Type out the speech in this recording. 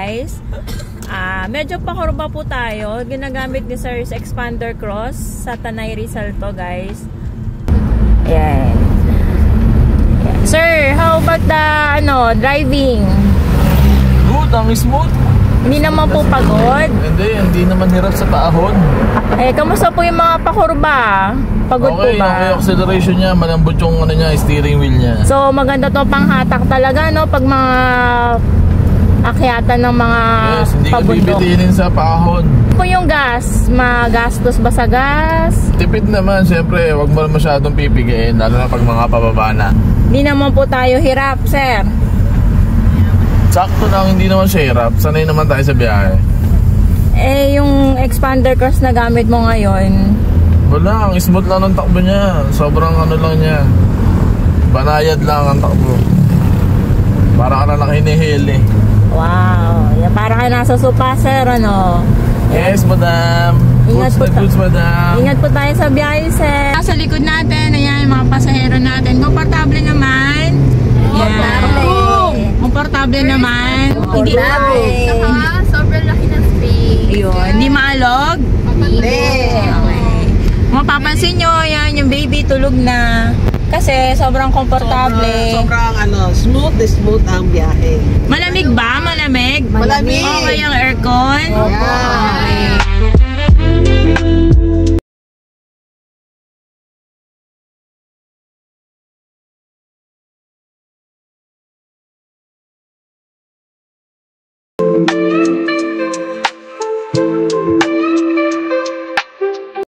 guys. Medyo pakurba po tayo. Ginagamit ni Sir Expander Cross sa Tanay Rizal to guys. Ayan. Sir, how about the driving? Good, ang smooth. Hindi naman po pagod? Hindi naman hirap sa paahon. Kamusta po yung mga pakurba? Pagod po ba? Okay, acceleration niya, malambot yung steering wheel niya. So maganda to panghatak talaga, no? Pag mga akyatan ng mga hindi pabundok. ka bibitinin sa paahon. Po yung gas, magastos ba sa gas? Tipid naman, siyempre, wag mo masyadong pipigain, lalo na pag mga pababa na. Hindi naman po tayo hirap, sir. Sakto lang, hindi naman siya hirap. Sanay naman tayo sa biyahe. Yung Expander Cross na gamit mo ngayon? Wala, ang smooth lang ng takbo niya. Sobrang lang niya. Banayad lang ang takbo. Para ka na hinihili. Wow, yan, para ka nasa sopa, sir, Yes, madam. Ingat po, madam. Ingat po tayo sa biyahe, sir. Sa likod natin, ayan, yung mga pasahero natin. Komportable naman. Komportable naman. Hindi sobrang laki ng space. Yun, hindi maalog? Hindi. Okay. Mapapansin nyo, yan, yung baby tulog na. Kasi sobrang komportable. Sobrang smooth ang biyahe. Malamig ba? Malamig? Malamig. Okay yung aircon? Okay.